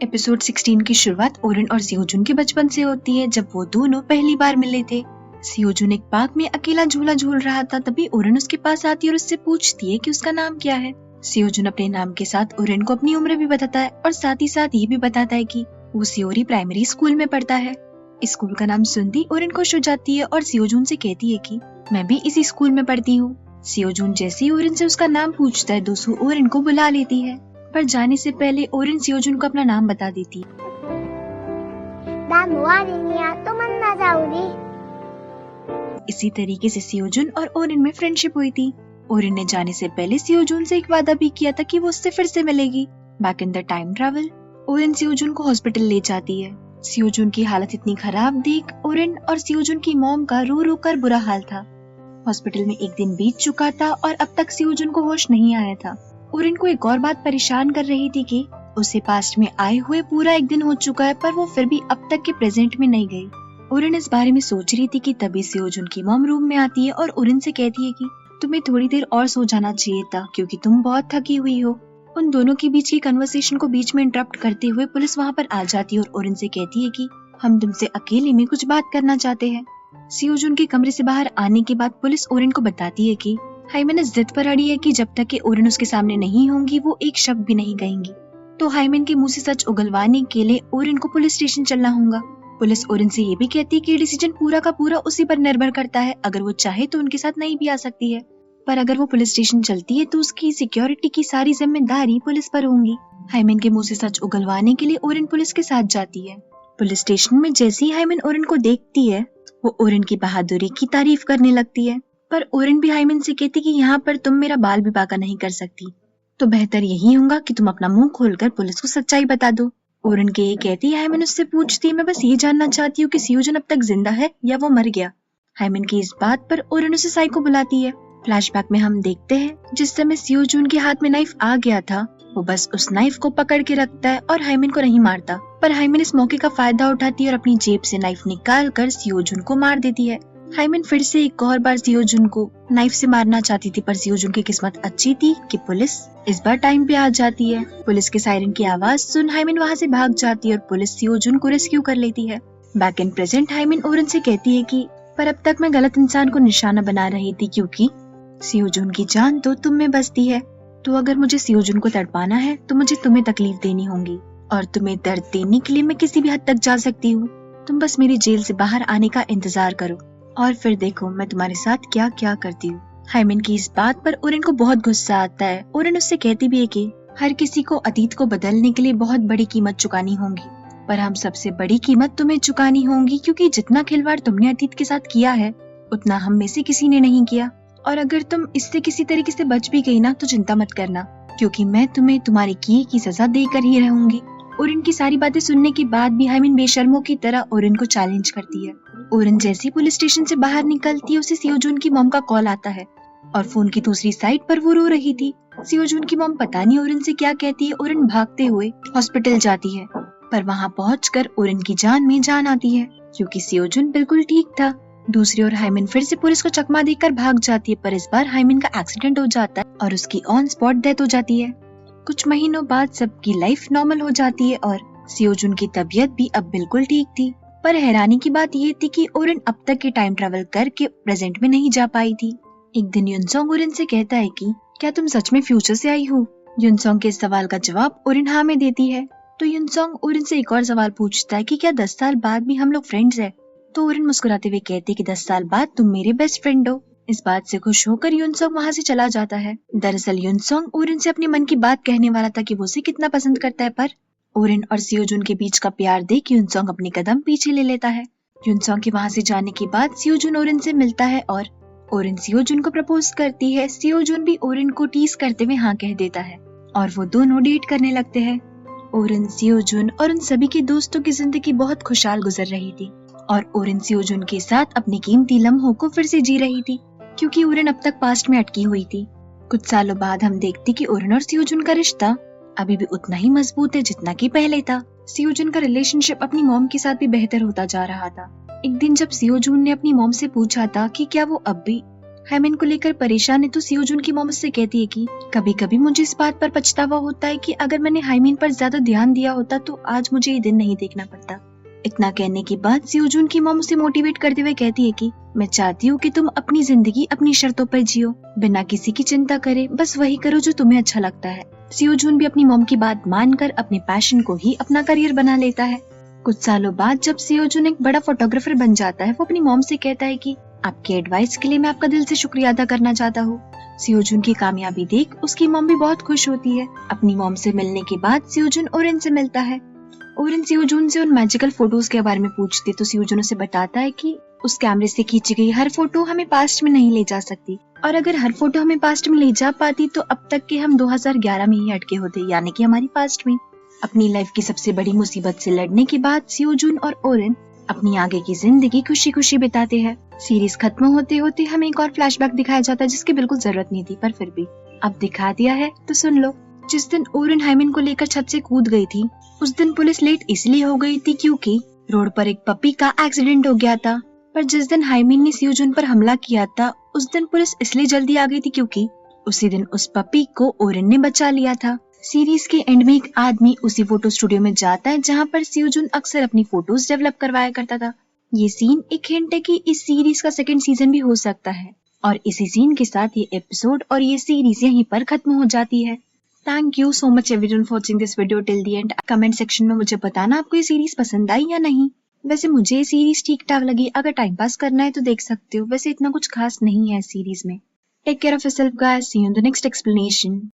Episode 16 की शुरुआत Oren और सियोजुन के बचपन से होती है, जब वो दोनों पहली बार मिले थे। सियोजुन एक पार्क में अकेला झूला झूल रहा था, तभी ओरेन उसके पास आती है और उससे पूछती है कि उसका नाम क्या है। सियोजुन अपने नाम के साथ ओरेन को अपनी उम्र भी बताता है और साथ ही साथ ये भी बताता है कि वो सियोरी प्राइमरी स्कूल में पढ़ता है। स्कूल का नाम सुनती ओरेन खुश हो जाती है और सियोजुन से कहती है कि मैं भी इसी स्कूल में पढ़ती हूँ। सियोजुन जैसे ही ओरेन से उसका नाम पूछता है, दोस्तों ओरेन को बुला लेती है, पर जाने से पहले ओरेन सियोजुन को अपना नाम बता देती है। इसी तरीके से सियोजुन और ओरेन में फ्रेंडशिप हुई थी। ओरेन ने जाने से पहले सियोजुन से एक वादा भी किया था कि वो उससे फिर से मिलेगी। Back in the time travel, ओरेन सियोजुन को हॉस्पिटल ले जाती है। सियोजुन की हालत इतनी खराब देख ओरेन और सियोजुन की मॉम का रो रो कर बुरा हाल था। हॉस्पिटल में एक दिन बीत चुका था और अब तक सियोजुन को होश नहीं आया था। ओरेन को एक और बात परेशान कर रही थी कि उसे पास्ट में आए हुए पूरा एक दिन हो चुका है, पर वो फिर भी अब तक के प्रेजेंट में नहीं गई। ओरेन इस बारे में सोच रही थी कि तभी सियोजुन की मॉम रूम में आती है और ओरेन से कहती है कि तुम्हें थोड़ी देर और सो जाना चाहिए था क्योंकि तुम बहुत थकी हुई हो। उन दोनों के बीच की कन्वर्सेशन को बीच में इंटरप्ट करते हुए पुलिस वहाँ पर आ जाती है और ओरेन से कहती है कि हम तुमसे अकेले में कुछ बात करना चाहते हैं। सियोजुन के कमरे से बाहर आने के बाद पुलिस ओरेन को बताती है कि हाइमेन इस जिद पर अड़ी है कि जब तक कि ओरेन उसके सामने नहीं होंगी वो एक शब्द भी नहीं कहेंगी। तो हाइमेन के मुंह से सच उगलवाने के लिए ओरेन को पुलिस स्टेशन चलना होगा। पुलिस ओरेन से ये भी कहती है कि डिसीजन पूरा का पूरा उसी पर निर्भर करता है, अगर वो चाहे तो उनके साथ नहीं भी आ सकती है, पर अगर वो पुलिस स्टेशन चलती है तो उसकी सिक्योरिटी की सारी जिम्मेदारी पुलिस पर होंगी। हाइमेन के मुंह से सच उगलवाने के लिए ओरेन पुलिस के साथ जाती है। पुलिस स्टेशन में जैसे ही हाइमेन ओरेन को देखती है, वो ओरेन की बहादुरी की तारीफ करने लगती है, पर ओरेन भी हाइमेन से कहती कि यहाँ पर तुम मेरा बाल भी बांका नहीं कर सकती, तो बेहतर यही होगा कि तुम अपना मुंह खोलकर पुलिस को सच्चाई बता दो। ओरेन के ये कहती है हाइमेन उससे पूछती है मैं बस ये जानना चाहती हूँ कि सियोजुन अब तक जिंदा है या वो मर गया। हाइमेन की इस बात पर ओरेन उसे साइको बुलाती है। फ्लैशबैक में हम देखते हैं जिस समय सियोजुन के हाथ में नाइफ आ गया था, वो बस उस नाइफ को पकड़ के रखता है और हाइमेन को नहीं मारता, पर हाइमेन इस मौके का फायदा उठाती है और अपनी जेब से नाइफ निकाल कर सियोजुन को मार देती है। हाइमेन फिर से एक और बार सियोजुन को नाइफ से मारना चाहती थी, पर सियोजुन की किस्मत अच्छी थी कि पुलिस इस बार टाइम पे आ जाती है। पुलिस के सायरन की आवाज सुन हाइमेन वहाँ से भाग जाती है और पुलिस सियोजुन को रेस्क्यू कर लेती है। Back in present hymen Oren से कहती है कि पर अब तक मैं गलत इंसान को निशाना बना रही थी क्योंकि सियोजुन की जान तो तुम में बसती है, तो अगर मुझे सियोजुन को तड़पाना है तो मुझे तुम्हें तकलीफ देनी होगी और तुम्हें दर्द देने के लिए मैं किसी भी हद तक जा सकती हूँ। तुम बस मेरी जेल से बाहर आने का इंतजार करो और फिर देखो मैं तुम्हारे साथ क्या क्या करती हूँ। हाइमेन की इस बात पर ओरेन को बहुत गुस्सा आता है। ओरेन उससे कहती भी है कि हर किसी को अतीत को बदलने के लिए बहुत बड़ी कीमत चुकानी होगी, पर हम सबसे बड़ी कीमत तुम्हें चुकानी होगी क्योंकि जितना खिलवाड़ तुमने अतीत के साथ किया है उतना हम में से किसी ने नहीं किया, और अगर तुम इससे किसी तरीके से बच भी गई ना तो चिंता मत करना क्योंकि मैं तुम्हें तुम्हारे किए की सजा देकर ही रहूंगी। ओरेन की सारी बातें सुनने के बाद भी हाइमेन बेशर्मों की तरह ओरेन को चैलेंज करती है। ओरेन जैसी पुलिस स्टेशन से बाहर निकलती है उसे सियोजुन की मॉम का कॉल आता है और फोन की दूसरी साइड पर वो रो रही थी। सियोजुन की मॉम पता नहीं ओरेन से क्या कहती है। ओरेन भागते हुए हॉस्पिटल जाती है, पर वहाँ पहुंचकर ओरेन की जान में जान आती है क्योंकि सियोजुन बिल्कुल ठीक था। दूसरी ओर हाइमेन फिर से पुलिस को चकमा देकर भाग जाती है, पर इस बार हाइमेन का एक्सीडेंट हो जाता है और उसकी ऑन स्पॉट डेथ हो जाती है। कुछ महीनों बाद सबकी लाइफ नॉर्मल हो जाती है और सियोजुन की तबीयत भी अब बिल्कुल ठीक थी, पर हैरानी की बात ये थी कि ओरेन अब तक के टाइम ट्रैवल करके प्रेजेंट में नहीं जा पाई थी। एक दिन युनसोंग ओरेन से कहता है कि क्या तुम सच में फ्यूचर से आई हो? युनसोंग के इस सवाल का जवाब ओरेन हाँ में देती है, तो युनसोंग ओरेन से एक और सवाल पूछता है कि क्या 10 साल बाद भी हम लोग फ्रेंड्स हैं? तो ओरेन मुस्कुराते हुए कहती है कि 10 साल बाद तुम मेरे बेस्ट फ्रेंड हो। इस बात से खुश होकर युनसोंग वहाँ से चला जाता है। दरअसल युनसोंग ओरेन से अपने मन की बात कहने वाला था कि वो उसे कितना पसंद करता है, पर ओरेन और सियोजुन के बीच का प्यार देख युनसोंग अपने कदम पीछे ले लेता है। युनसोंग के वहाँ से जाने के बाद सियोजुन ओरेन से मिलता है और ओरेन सियोजुन को प्रपोज करती है। सियोजुन भी ओरेन को टीज करते हुए हाँ कह देता है और वो दोनों डेट करने लगते हैं। ओरेन, सियोजुन और उन सभी के दोस्तों की जिंदगी बहुत खुशहाल गुजर रही थी और ओरेन सियोजुन के साथ अपने कीमती लम्हों को फिर से जी रही थी क्योंकि ओरेन अब तक पास्ट में अटकी हुई थी। कुछ सालों बाद हम देखते कि ओरेन और सियोजुन का रिश्ता अभी भी उतना ही मजबूत है जितना कि पहले था। सियोजुन का रिलेशनशिप अपनी मॉम के साथ भी बेहतर होता जा रहा था। एक दिन जब सियोजुन ने अपनी मॉम से पूछा था कि क्या वो अब भी हाइमिन को लेकर परेशान है तो सियोजुन की मॉम उससे कहती है कि कभी कभी मुझे इस बात पर पछतावा होता है कि अगर मैंने हाइमिन पर ज्यादा ध्यान दिया होता तो आज मुझे ये दिन नहीं देखना पड़ता। इतना कहने के बाद सियोजुन की मॉम उसे मोटिवेट करते हुए कहती है कि मैं चाहती हूँ कि तुम अपनी जिंदगी अपनी शर्तों पर जियो, बिना किसी की चिंता करे, बस वही करो जो तुम्हें अच्छा लगता है। सियोजुन भी अपनी मॉम की बात मानकर अपने पैशन को ही अपना करियर बना लेता है। कुछ सालों बाद जब सियोजुन एक बड़ा फोटोग्राफर बन जाता है, वो अपनी मॉम से कहता है कि आपके एडवाइस के लिए मैं आपका दिल से शुक्रिया अदा करना चाहता हूँ। सियोजुन की कामयाबी देख उसकी मॉम भी बहुत खुश होती है। अपनी मॉम से मिलने के बाद सियोजुन ओरेन से मिलता है। ओरेन सियोजुन से उन मैजिकल फोटोज के बारे में पूछती तो सियोजुन उसे बताता है कि उस कैमरे से खींची गई हर फोटो हमें पास्ट में नहीं ले जा सकती, और अगर हर फोटो हमें पास्ट में ले जा पाती तो अब तक के हम 2011 में ही अटके होते, यानी कि हमारी पास्ट में। अपनी लाइफ की सबसे बड़ी मुसीबत से लड़ने के बाद सियोजुन और ओरेन अपनी आगे की जिंदगी खुशी खुशी बिताते हैं। सीरीज खत्म होते होते हमें एक और फ्लैशबैक दिखाया जाता है जिसकी बिल्कुल जरूरत नहीं थी, पर फिर भी अब दिखा दिया है तो सुन लो। जिस दिन ओरेन हाइमिन को लेकर छत से कूद गई थी, उस दिन पुलिस लेट इसलिए हो गई थी क्योंकि रोड पर एक पपी का एक्सीडेंट हो गया था। पर जिस दिन हाइमिन ने सियोजुन पर हमला किया था, उस दिन पुलिस इसलिए जल्दी आ गई थी क्योंकि उसी दिन उस पपी को ओरेन ने बचा लिया था। सीरीज के एंड में एक आदमी उसी फोटो स्टूडियो में जाता है जहाँ पर सियोजुन अक्सर अपनी फोटोज डेवलप करवाया करता था। ये सीन एक हिंट है कि इस सीरीज का सेकंड सीजन भी हो सकता है, और इसी सीन के साथ ये एपिसोड और ये सीरीज यहीं पर खत्म हो जाती है। Thank you so much everyone for watching this video till the end. Comment section में मुझे बताना आपको ये सीरीज पसंद आई या नहीं। वैसे मुझे ये सीरीज ठीक ठाक लगी, अगर टाइम पास करना है तो देख सकते हो, वैसे इतना कुछ खास नहीं है इस सीरीज में। Take care of yourself guys, see you in the next explanation.